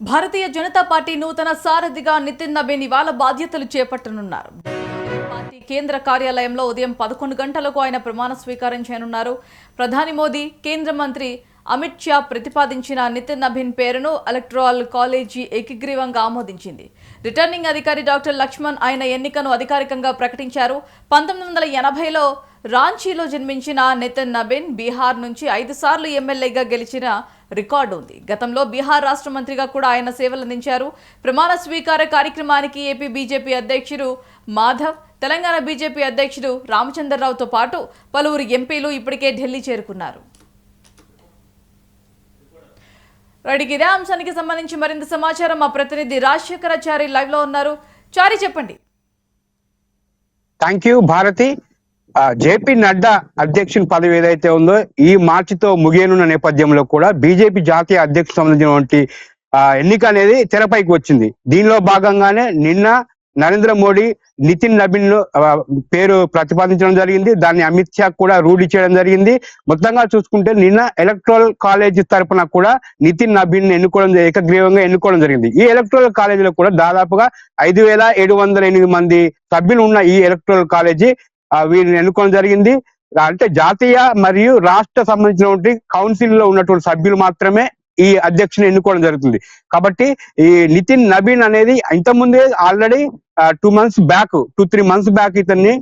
Bharatiya Janata party నూతన సారథిగా నితిన్ నబీన్ ఇవాళ బాధ్యతలు చేపట్టనున్నారు. పార్టీ కేంద్ర కార్యాలయంలో ఉదయం 11 గంటలకు ఆయన ప్రమాణ స్వీకారం చేయనున్నారు. ప్రధాని మోదీ, కేంద్ర మంత్రి అమిత్ షా ప్రతిపాదించిన నితిన్ నబీన్ పేరును ఎలక్టరల్ కాలేజీ ఏకగ్రీవంగా ఆమోదించింది. రిటర్నింగ్ అధికారి డాక్టర్ లక్ష్మణ్ ఆయన ఎన్నికను అధికారికంగా ప్రకటించారు. 1980లో రాంచీలో జన్మించిన నితిన్ నబీన్ బీహార్ నుంచి 5 సార్లు ఎమ్మెల్యేగా గెలిచిన రికార్డు ఉంది. గతంలో బీహార్ రాష్ట్ర మంత్రిగా కూడా ఆయన సేవలందించారు. ప్రమాణ స్వీకార కార్యక్రమానికి ఏపీ బీజేపీ అధ్యక్షుడు మాధవ్, తెలంగాణ బీజేపీ అధ్యక్షుడు రామచంద్రరావుతో పాటు పలువురు ఎంపీలు ఇప్పటికే ఢిల్లీ చేరుకున్నారు. ఇదే అంశానికి సంబంధించి మరింత సమాచారం మా ప్రతినిధి రాజశేఖరాచారి లైవ్ లో ఉన్నారు. చారి, చెప్పండి. Thank you Bharathi. జేపీ నడ్డా అధ్యక్షుని పదవి ఏదైతే ఉందో ఈ మార్చితో ముగియనున్న నేపథ్యంలో కూడా బీజేపీ జాతీయ అధ్యక్షుడు సంబంధించినటువంటి ఎన్నిక అనేది తెరపైకి వచ్చింది. దీనిలో భాగంగానే నిన్న నరేంద్ర మోడీ నితిన్ నబీన్ పేరు ప్రతిపాదించడం జరిగింది. దాన్ని అమిత్ షా కూడా రూఢి చేయడం జరిగింది. మొత్తంగా చూసుకుంటే నిన్న ఎలక్టరల్ కాలేజ్ తరఫున కూడా నితిన్ నబీన్ ఏకగ్రీవంగా ఎన్నుకోవడం జరిగింది. ఈ ఎలక్టరల్ కాలేజీలో కూడా దాదాపుగా 5708 మంది సభ్యులు ఉన్న ఈ ఎలక్టరల్ కాలేజీ వీరిని ఎన్నుకోవడం జరిగింది. అంటే జాతీయ మరియు రాష్ట్ర సంబంధించినటువంటి కౌన్సిల్ లో ఉన్నటువంటి సభ్యులు మాత్రమే ఈ అధ్యక్షుని ఎన్నుకోవడం జరుగుతుంది. కాబట్టి ఈ నితిన్ నబీన్ అనేది ఇంతకుముందే ఆల్రెడీ 2 months బ్యాక్ ఇతన్ని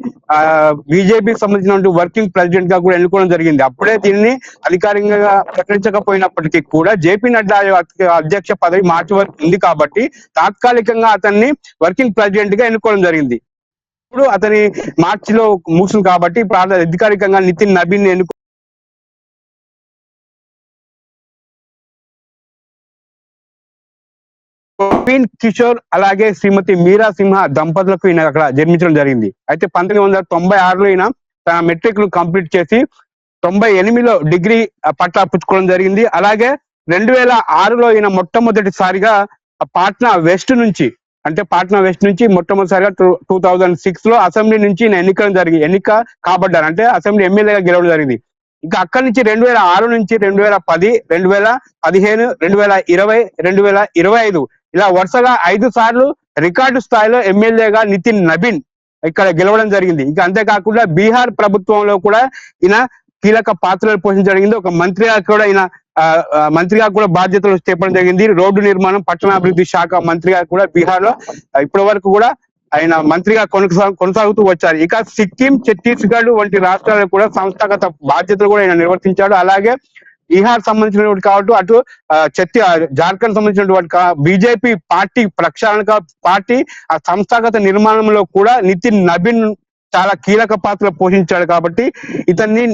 బీజేపీకి సంబంధించినటువంటి వర్కింగ్ ప్రెసిడెంట్ గా కూడా ఎన్నుకోవడం జరిగింది. అప్పుడే దీనిని అధికారికంగా ప్రకటించకపోయినప్పటికీ కూడా జేపీ నడ్డా అధ్యక్ష పదవి మార్చి వరకు ఉంది కాబట్టి తాత్కాలికంగా అతన్ని వర్కింగ్ ప్రెసిడెంట్ గా ఎన్నుకోవడం జరిగింది. ఇప్పుడు అతని మార్చిలో ముగిసింది కాబట్టి ఇప్పుడు అధికారికంగా నితిన్ నబీన్ ప్రవీణ్ కిషోర్ అలాగే శ్రీమతి మీరా సింహ దంపతులకు ఈయన అక్కడ జన్మించడం జరిగింది. అయితే 1996లో ఈయన తన మెట్రిక్ ను కంప్లీట్ చేసి 98లో డిగ్రీ పట్టా పుచ్చుకోవడం జరిగింది. అలాగే 2006లో ఈయన మొట్టమొదటిసారిగా పాట్నా వెస్ట్ నుంచి మొట్టమొదటిసారిగా 2006లో అసెంబ్లీ నుంచి ఎన్నిక కాబడ్డారు. అంటే అసెంబ్లీ ఎమ్మెల్యేగా గెలవడం జరిగింది. ఇంకా అక్కడి నుంచి 2006 నుంచి 2010, 2015, 2020, 2025 ఇలా వరుసగా 5 సార్లు రికార్డు స్థాయిలో ఎమ్మెల్యేగా నితిన్ నబీన్ ఇక్కడ గెలవడం జరిగింది. ఇంకా అంతేకాకుండా బీహార్ ప్రభుత్వంలో కూడా ఈయన కీలక పాత్రలు పోషించడం జరిగింది. ఒక మంత్రిగా కూడా బాధ్యతలు చేపట్టడం జరిగింది. రోడ్డు నిర్మాణం, పట్టణాభివృద్ధి శాఖ మంత్రిగా కూడా బీహార్ లో ఇప్పటి వరకు కూడా ఆయన మంత్రిగా కొనసాగుతూ వచ్చారు. ఇక సిక్కిం, ఛత్తీస్గఢ్ వంటి రాష్ట్రాలకు కూడా సంస్థాగత బాధ్యతలు కూడా ఆయన నిర్వర్తించాడు. అలాగే బీహార్ సంబంధించినటువంటి కాబట్టి అటు జార్ఖండ్ సంబంధించినటువంటి బీజేపీ పార్టీ ప్రక్షాళన పార్టీ ఆ సంస్థాగత నిర్మాణంలో కూడా నితిన్ నబీన్ చాలా కీలక పాత్ర పోషించాడు. కాబట్టి ఇతన్ని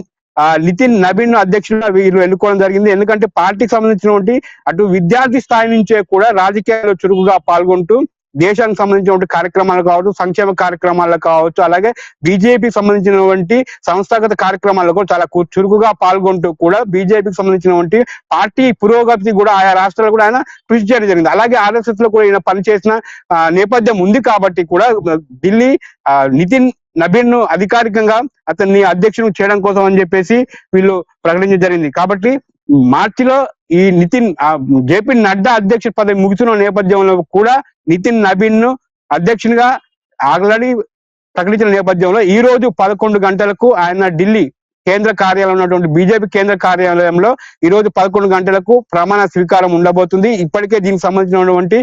నితిన్ నబీన్ అధ్యక్షుడిగా వీరు ఎన్నుకోవడం జరిగింది. ఎందుకంటే పార్టీకి సంబంధించినటువంటి అటు విద్యార్థి స్థాయి నుంచే కూడా రాజకీయాల్లో చురుకుగా పాల్గొంటూ దేశానికి సంబంధించినటువంటి కార్యక్రమాలు కావచ్చు, సంక్షేమ కార్యక్రమాలకు కావచ్చు, అలాగే బీజేపీకి సంబంధించినటువంటి సంస్థాగత కార్యక్రమాల్లో కూడా చాలా చురుకుగా పాల్గొంటూ కూడా బీజేపీకి సంబంధించినటువంటి పార్టీ పురోగతి కూడా ఆయా రాష్ట్రాల్లో కూడా ఆయన కృషి చేయడం జరిగింది. అలాగే ఆర్ఎస్ఎస్ లో కూడా ఈయన పనిచేసిన నేపథ్యం ఉంది కాబట్టి కూడా ఢిల్లీ నితిన్ నబీన్ ను అధికారికంగా అతన్ని అధ్యక్షుడు చేయడం కోసం అని చెప్పేసి వీళ్ళు ప్రకటించడం జరిగింది. కాబట్టి మార్చిలో ఈ జేపీ నడ్డా అధ్యక్ష పదవి ముగిసిన నేపథ్యంలో కూడా నితిన్ నబీన్ ను అధ్యక్షునిగా ఆల్రెడీ ప్రకటించిన నేపథ్యంలో ఈ రోజు 11 గంటలకు ఆయన ఢిల్లీ కేంద్ర కార్యాలయం ఉన్నటువంటి బీజేపీ కేంద్ర కార్యాలయంలో ఈ రోజు 11 గంటలకు ప్రమాణ స్వీకారం ఉండబోతుంది. ఇప్పటికే దీనికి సంబంధించినటువంటి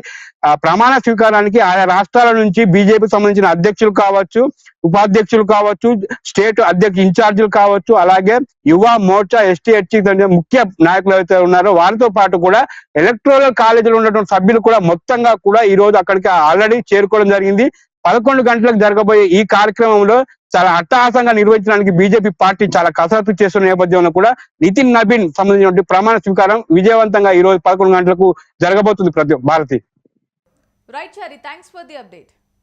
ప్రమాణ స్వీకారానికి ఆయా రాష్ట్రాల నుంచి బీజేపీకి సంబంధించిన అధ్యక్షులు కావచ్చు, ఉపాధ్యక్షులు కావచ్చు, స్టేట్ ఇన్ఛార్జీలు కావచ్చు, అలాగే యువ మోర్చా, ఎస్టీ ముఖ్య నాయకులు అయితే ఉన్నారో వారితో పాటు కూడా ఎలక్టోరల్ కాలేజీలో ఉన్నటువంటి సభ్యులు కూడా మొత్తంగా కూడా ఈ రోజు అక్కడికి ఆల్రెడీ చేరుకోవడం జరిగింది. 11 గంటలకు జరగబోయే ఈ కార్యక్రమంలో చాలా అట్టహాసంగా నిర్వహించడానికి బీజేపీ పార్టీ చాలా కసరత్తు చేస్తున్న నేపథ్యంలో కూడా నితిన్ నబీన్ సంబంధించిన ప్రమాణ స్వీకారం విజయవంతంగా ఈ రోజు 11 గంటలకు జరగబోతుంది. Bharathi. Right Chari, thanks for the update.